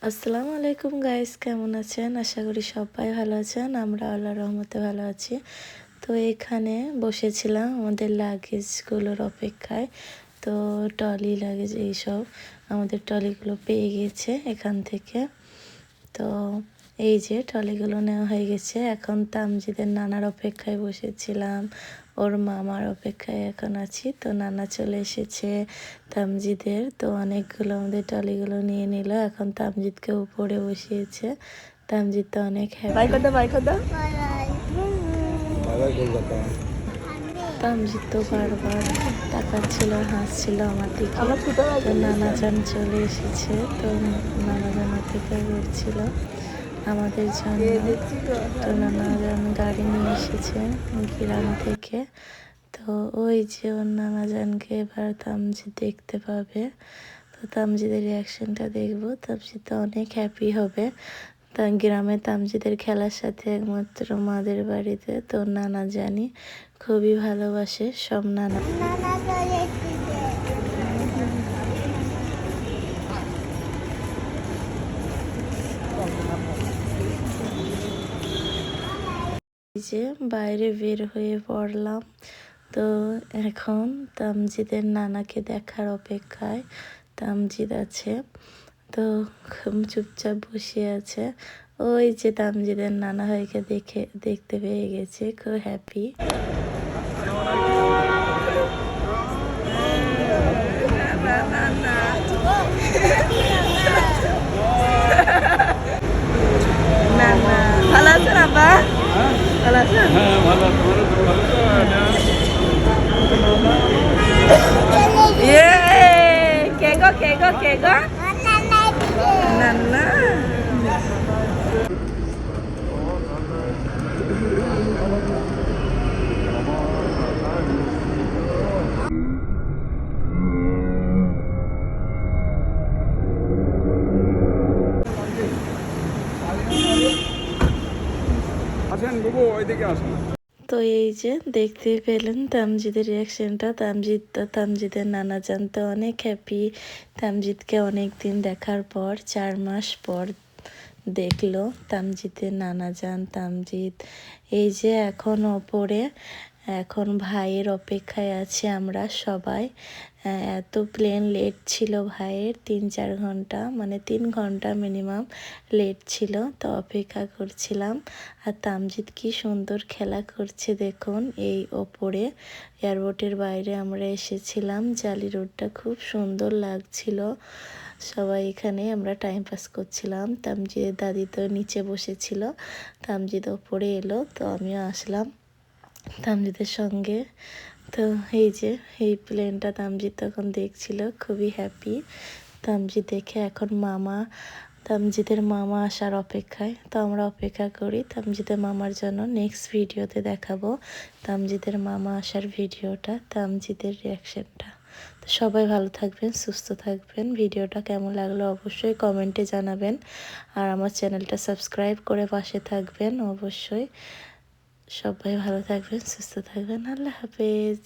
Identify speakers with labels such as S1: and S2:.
S1: আসসালামু আলাইকুম গাইস, কেমন আছেন? আশা করি সবাই ভালো আছেন। আমরা আল্লাহর রহমতে ভালো আছি। তো এখানে বসেছিলাম আমাদের লাগেজগুলোর অপেক্ষায়। তো ট্রলি লাগেজ এইসব আমাদের ট্রলিগুলো পেয়ে গিয়েছে এখান থেকে। তো এই যে ট্রলিগুলো নেওয়া হয়ে গেছে। এখন তামজিদের নানার অপেক্ষায় বসেছিলাম, ওর মামার অপেক্ষায় এখন আছি। তো নানা চলে এসেছে তামজিদের। তো অনেকগুলো আমাদের ট্রলিগুলো নিয়ে নিল। এখন তামজিদকে উপরে বসিয়েছে। তামজিদ তো অনেক হ্যাপি। তামজিদ তো বারবার তাকাচ্ছিল, হাসছিল আমার দিকে। তো নানাজান চলে এসেছে। তো নানাজান অপেক্ষা করছিল আমাদের জন্য। তো নানাজান গাড়ি নিয়ে এসেছে গ্রাম থেকে। তো ওই যে ওর নানাজানকে এবার তামজিদ দেখতে পাবে। তো তামজিদের রিয়াকশনটা দেখবো। তামজিদ তো অনেক হ্যাপি হবে। তা গ্রামে তামজিদের খেলার সাথে একমাত্র মাদের বাড়িতে। তো নানা জানি খুবই ভালোবাসে সব নানা। যে বাইরে বের হয়ে পড়লাম। তো এখন তামজিদের নানাকে দেখার অপেক্ষায়। তামজিদ আছে, তো চুপচাপ বসে আছে। ওই যে তামজিদের নানা ভাইকে দেখতে পেয়ে গেছে, খুব হ্যাপি। ভালো আছেন আপা? ভালো আছেন? কে গো কে গো কে গো? নান্না।
S2: আসেন বাবু, ওইদিকে আসেন।
S1: তো এই যে দেখতে পেলেন তামজিদের রিয়াকশনটা। তামজিদের নানা জানতে অনেক হ্যাপি। তামজিদকে অনেক দিন দেখার পর 4 মাস পর দেখলো তামজিদের নানা জান। তামজিদ এই যে এখন ওপরে, এখন ভাইয়ের অপেক্ষায় আছি আমরা সবাই। এত প্লেন লেট ছিল ভাইয়ের, 3-4 ঘন্টা, মানে 3 ঘন্টা মিনিমাম লেট ছিল। তো অপেক্ষা করছিলাম। আর তামজিদ কি সুন্দর খেলা করছে দেখুন। এই ওপরে এয়ারপোর্টের বাইরে আমরা এসেছিলাম, জালি রোডটা খুব সুন্দর লাগছিল। সবাই এখানে আমরা টাইম পাস করছিলাম। তামজিদের দাদি তো নিচে বসেছিল, তামজিদ ওপরে এলো, তো আমিও আসলাম তামজিদের সঙ্গে। তো এই যে এই প্লেনটা তামজিদ তখন দেখছিল, খুবই হ্যাপি। তামজিদ দেখে এখন তামজিদের মামা আসার অপেক্ষায়। তো আমরা অপেক্ষা করি তামজিদের মামার জন্য। নেক্সট ভিডিওতে দেখাবো তামজিদের মামা আসার ভিডিওটা, তামজিদের রিয়াকশনটা। তো সবাই ভালো থাকবেন, সুস্থ থাকবেন। ভিডিওটা কেমন লাগলো অবশ্যই কমেন্টে জানাবেন। আর আমার চ্যানেলটা সাবস্ক্রাইব করে পাশে থাকবেন অবশ্যই। সবাই ভালো থাকবেন, সুস্থ থাকবেন। আল্লাহ হাফেজ।